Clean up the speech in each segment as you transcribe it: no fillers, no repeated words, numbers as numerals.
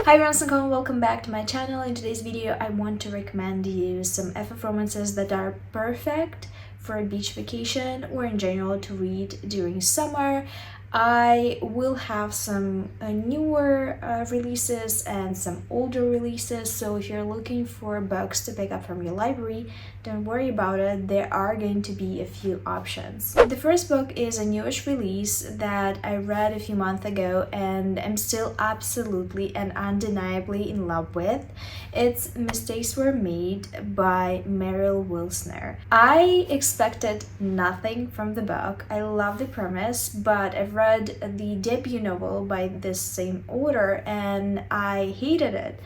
Hi everyone, welcome back to my channel. In today's video, I want to recommend you some FF romances that are perfect for a beach vacation or in general to read during summer. I will have some newer releases and some older releases, so if you're looking for books to pick up from your library, don't worry about it, there are going to be a few options. The first book is a newish release that I read a few months ago and I'm still absolutely and undeniably in love with. It's Mistakes Were Made by Meryl Wilsner. I expected nothing from the book. I love the premise, but I've read the debut novel by this same author and I hated it.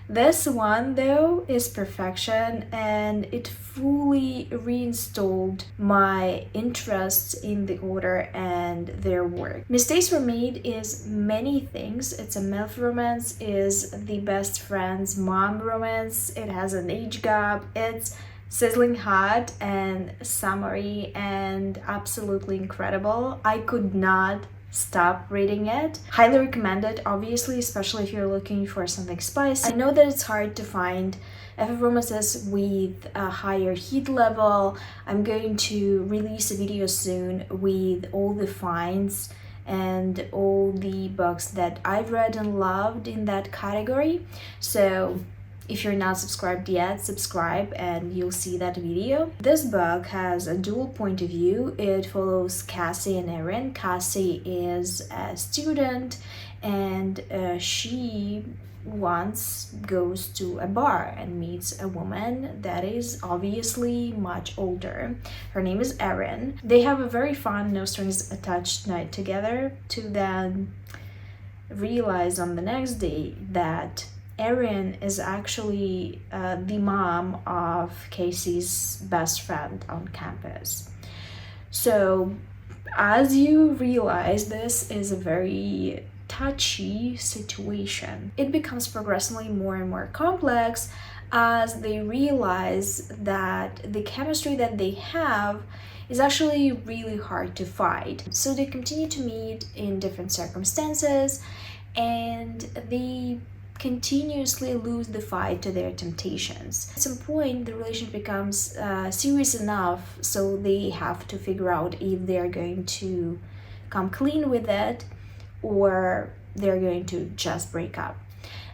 This one, though, is perfection and it fully reinstalled my interest in the author and their work. Mistakes Were Made is many things. It's a MILF romance, is the best friend's mom romance, it has an age gap, it's sizzling hot and summery and absolutely incredible. I could not stop reading it. Highly recommend it, obviously, especially if you're looking for something spicy. I know that it's hard to find FF romances with a higher heat level. I'm going to release a video soon with all the finds and all the books that I've read and loved in that category. So if you're not subscribed yet, subscribe and you'll see that video. This book has a dual point of view. It follows Cassie and Erin. Cassie is a student and she once goes to a bar and meets a woman that is obviously much older. Her name is Erin. They have a very fun, no strings attached night together to then realize on the next day that Erin is actually the mom of Casey's best friend on campus. So as you realize, this is a very touchy situation. It becomes progressively more and more complex as they realize that the chemistry that they have is actually really hard to fight. So they continue to meet in different circumstances and they continuously lose the fight to their temptations. At some point, the relationship becomes serious enough so they have to figure out if they're going to come clean with it or they're going to just break up.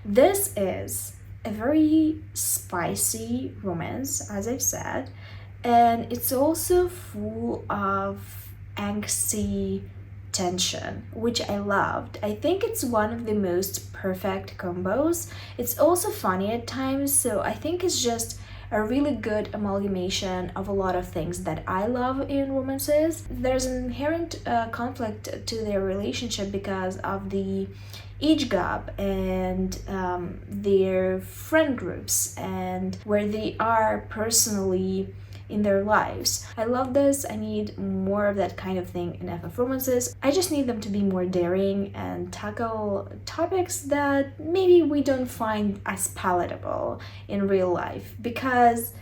This is a very spicy romance, as I've said, and it's also full of angsty tension, which I loved. I think it's one of the most perfect combos. It's also funny at times, so I think it's just a really good amalgamation of a lot of things that I love in romances. There's an inherent conflict to their relationship because of the age gap and their friend groups and where they are personally in their lives. I love this. I need more of that kind of thing in FF romances. I just need them to be more daring and tackle topics that maybe we don't find as palatable in real life because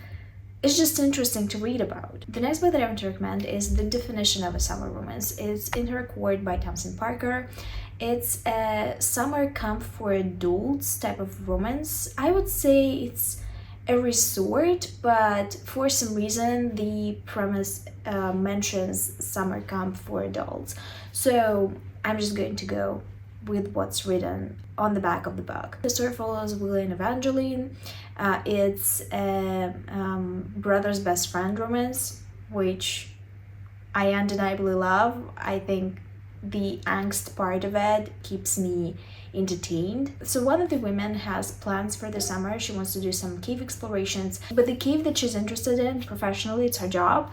it's just interesting to read about. The next book that I want to recommend is The Definition of a Summer Romance. It's In Her Accord by Tamsen Parker. It's a summer camp for adults type of romance. I would say it's a resort, but for some reason the premise mentions summer camp for adults. So I'm just going to go with what's written on the back of the book. The story follows Will and Evangeline. It's a brother's best friend romance, which I undeniably love. I think the angst part of it keeps me entertained. So one of the women has plans for the summer. She wants to do some cave explorations, but the cave that she's interested in professionally, it's her job,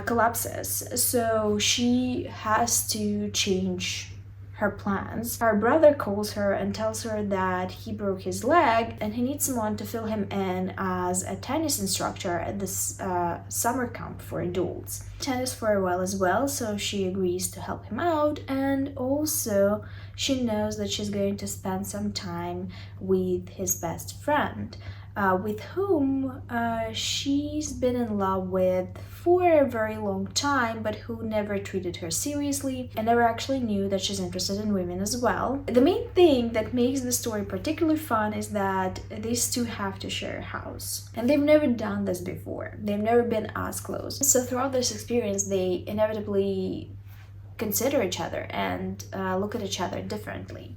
collapses. So she has to change her plans. Her brother calls her and tells her that he broke his leg and he needs someone to fill him in as a tennis instructor at this summer camp for adults. Tennis for a while as well, so she agrees to help him out, and also she knows that she's going to spend some time with his best friend. with whom she's been in love with for a very long time, but who never treated her seriously and never actually knew that she's interested in women as well. The main thing that makes the story particularly fun is that these two have to share a house. And they've never done this before. They've never been as close. So throughout this experience, they inevitably consider each other and look at each other differently.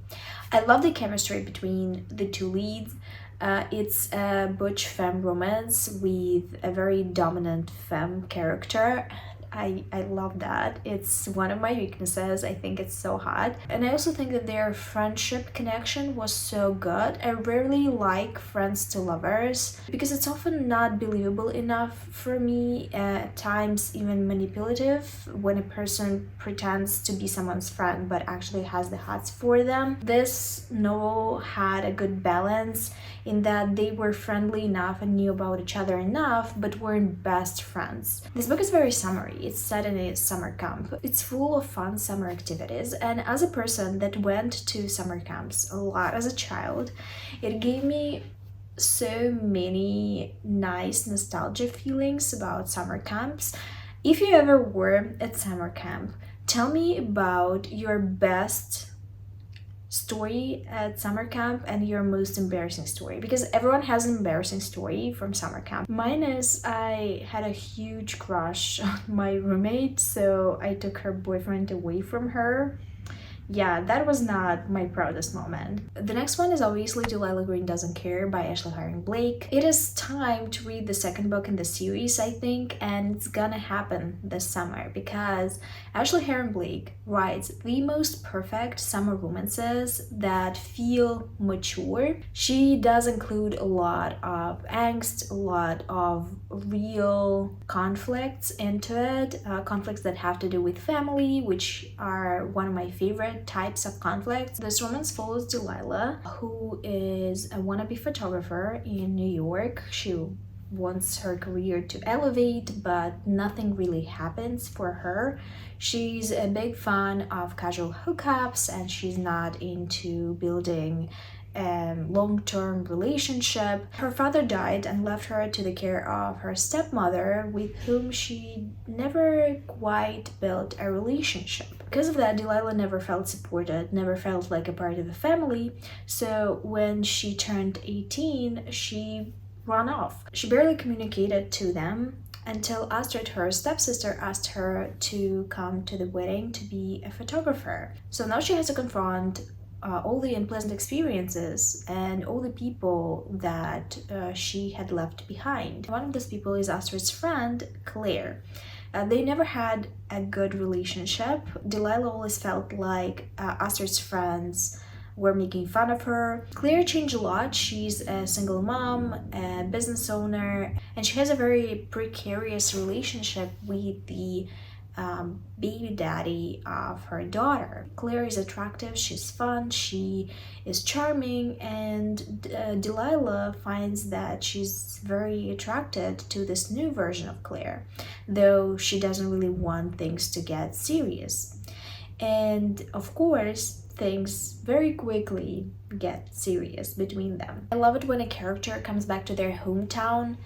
I love the chemistry between the two leads. It's a butch femme romance with a very dominant femme character. I love that. It's one of my weaknesses. I think it's so hot. And I also think that their friendship connection was so good. I rarely like friends to lovers because it's often not believable enough for me, at times even manipulative, when a person pretends to be someone's friend but actually has the hots for them. This novel had a good balance in that they were friendly enough and knew about each other enough, but weren't best friends. This book is very summery. It's set in a summer camp. It's full of fun summer activities, and as a person that went to summer camps a lot as a child, it gave me so many nice nostalgia feelings about summer camps. If you ever were at summer camp, tell me about your best story at summer camp and your most embarrassing story, because everyone has an embarrassing story from summer camp. Mine is I had a huge crush on my roommate, so I took her boyfriend away from her. Yeah, that was not my proudest moment. The next one is obviously Delilah Green Doesn't Care by 𝕊𝕆𝕀𝕸𝕃. It is time to read the second book in the series, I think, and it's gonna happen this summer because 𝕊𝕆𝕀𝕸𝕃 writes the most perfect summer romances that feel mature. She does include a lot of angst, a lot of real conflicts into it, conflicts that have to do with family, which are one of my favorite types of conflicts. This romance follows Delilah, who is a wannabe photographer in New York. She wants her career to elevate, but nothing really happens for her. She's a big fan of casual hookups, and she's not into building long-term relationship. Her father died and left her to the care of her stepmother, with whom she never quite built a relationship. Because of that, Delilah never felt supported, never felt like a part of the family, so when she turned 18, she ran off. She barely communicated to them until Astrid, her stepsister, asked her to come to the wedding to be a photographer. So now she has to confront all the unpleasant experiences and all the people that she had left behind. One of those people is Astrid's friend, Claire. They never had a good relationship. Delilah always felt like Astrid's friends were making fun of her. Claire changed a lot. She's a single mom, a business owner, and she has a very precarious relationship with the baby daddy of her daughter. Claire is attractive, she's fun, she is charming, and Delilah finds that she's very attracted to this new version of Claire, though she doesn't really want things to get serious. And of course, things very quickly get serious between them. I love it when a character comes back to their hometown,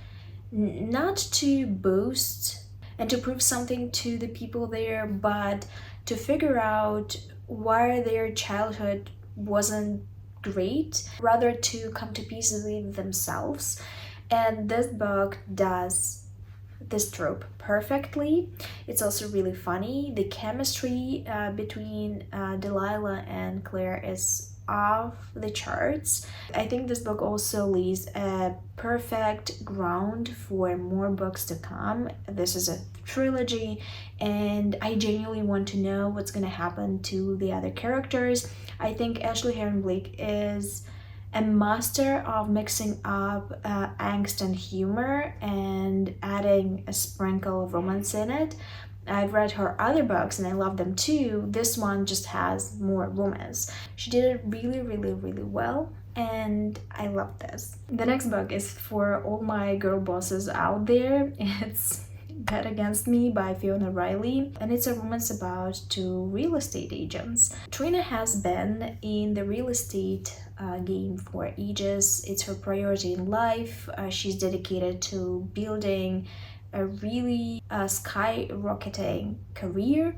not to boast and to prove something to the people there, but to figure out why their childhood wasn't great, rather to come to peace with themselves. And this book does this trope perfectly. It's also really funny. The chemistry between Delilah and Claire is off the charts. I think this book also lays a perfect ground for more books to come. This is a trilogy, and I genuinely want to know what's going to happen to the other characters. I think 𝕊𝕆𝕀𝕸𝕃 is a master of mixing up angst and humor and adding a sprinkle of romance in it. I've read her other books and I love them too. This one just has more romance. She did it really, really, really well, and I love this. The next book is for all my girl bosses out there. It's Bet Against Me by Fiona Riley, and it's a romance about two real estate agents. Trina has been in the real estate game for ages. It's her priority in life. She's dedicated to building a really skyrocketing career,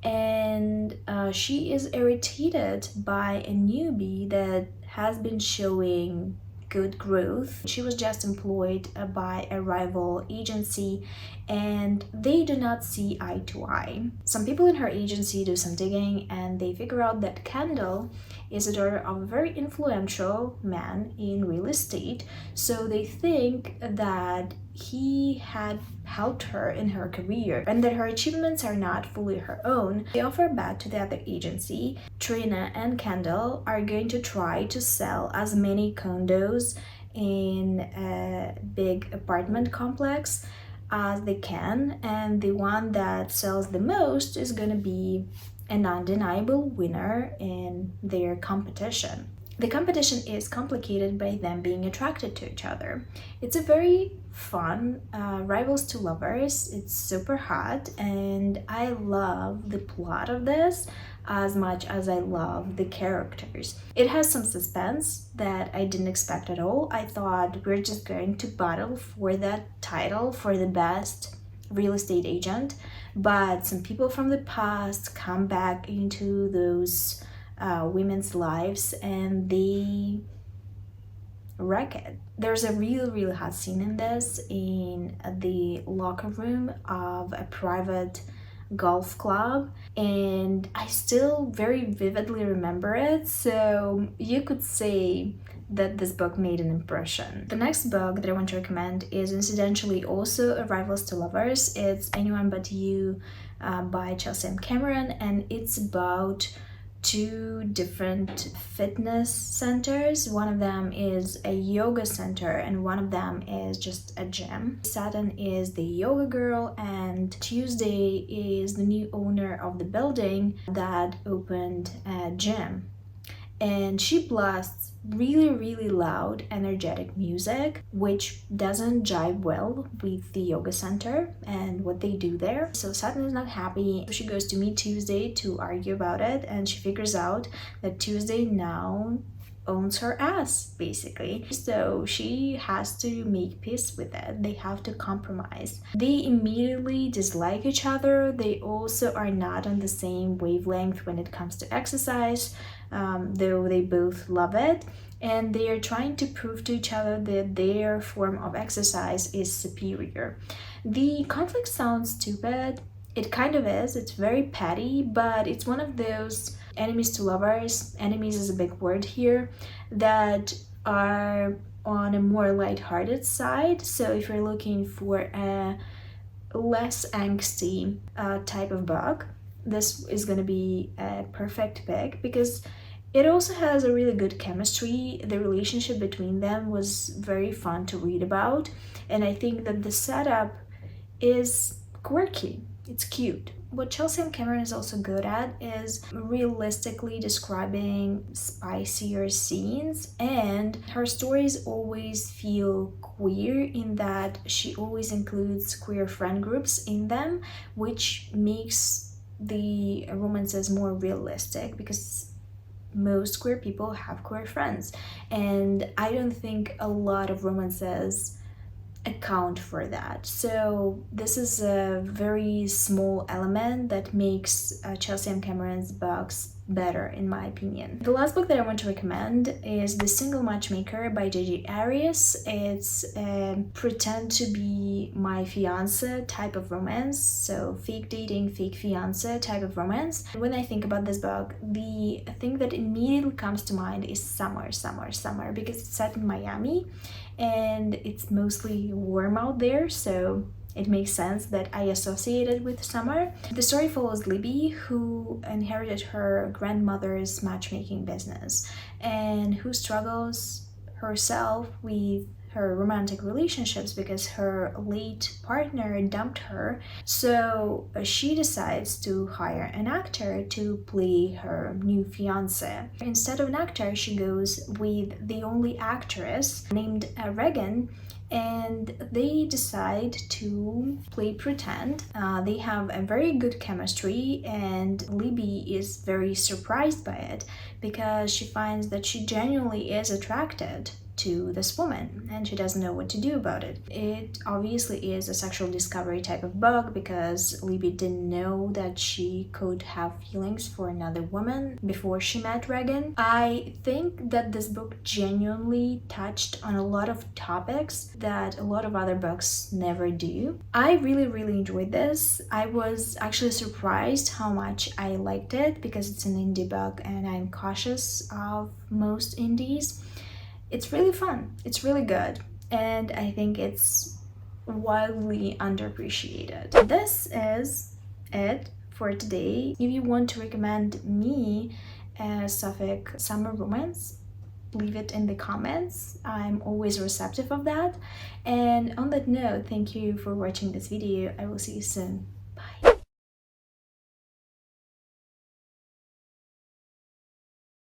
and she is irritated by a newbie that has been showing good growth. She was just employed by a rival agency and they do not see eye to eye. Some people in her agency do some digging and they figure out that Kendall is a daughter of a very influential man in real estate, so they think that he had helped her in her career and that her achievements are not fully her own. They offer a bet to the other agency. Trina and Kendall are going to try to sell as many condos in a big apartment complex as they can, and the one that sells the most is going to be an undeniable winner in their competition. The competition is complicated by them being attracted to each other. It's a very fun rivals to lovers. It's super hot and I love the plot of this as much as I love the characters. It has some suspense that I didn't expect at all. I thought we're just going to battle for that title for the best real estate agent, but some people from the past come back into those women's lives and they wreck it. There's a really hot scene in this in the locker room of a private golf club, and I still very vividly remember it, so you could say that this book made an impression. The next book that I want to recommend is incidentally also a Rivals to Lovers. It's Anyone But You by 𝕊𝕆𝕻𝕁 Cameron, and it's about two different fitness centers. One of them is a yoga center and one of them is just a gym. Saturn is the yoga girl and Tuesday is the new owner of the building that opened a gym. And she blasts really loud, energetic music, which doesn't jive well with the yoga center and what they do there. So Saturn is not happy. She goes to meet Tuesday to argue about it, and she figures out that Tuesday now owns her ass, basically. So she has to make peace with it. They have to compromise. They immediately dislike each other. They also are not on the same wavelength when it comes to exercise, though they both love it. And they are trying to prove to each other that their form of exercise is superior. The conflict sounds stupid. It kind of is. It's very petty, but it's one of those enemies to lovers, enemies is a big word here, that are on a more lighthearted side. So if you're looking for a less angsty type of book, this is going to be a perfect pick because it also has a really good chemistry. The relationship between them was very fun to read about, and I think that the setup is quirky. It's cute. What 𝕊𝕆𝕻𝕁 Cameron is also good at is realistically describing spicier scenes, and her stories always feel queer in that she always includes queer friend groups in them, which makes the romances more realistic because most queer people have queer friends, and I don't think a lot of romances account for that. So this is a very small element that makes 𝕊𝕆𝕻𝕁 Cameron's books better, in my opinion. The last book that I want to recommend is The Single Matchmaker by J.J. Arias. It's a pretend to be my fiance type of romance, so fake dating, fake fiance type of romance. When I think about this book, the thing that immediately comes to mind is summer, because it's set in Miami and it's mostly warm out there, so it makes sense that I associate it with summer. The story follows Libby, who inherited her grandmother's matchmaking business and who struggles herself with her romantic relationships because her late partner dumped her. So she decides to hire an actor to play her new fiance. Instead of an actor, she goes with the only actress named Regan, and they decide to play pretend. They have a very good chemistry, and Libby is very surprised by it because she finds that she genuinely is attracted to this woman and she doesn't know what to do about it. It obviously is a sexual discovery type of book because Libby didn't know that she could have feelings for another woman before she met Regan. I think that this book genuinely touched on a lot of topics that a lot of other books never do. I really enjoyed this. I was actually surprised how much I liked it because it's an indie book and I'm cautious of most indies. It's really fun, it's really good, and I think it's wildly underappreciated. This is it for today. If you want to recommend me a Sapphic summer romance, leave it in the comments. I'm always receptive of that. And on that note, thank you for watching this video. I will see you soon.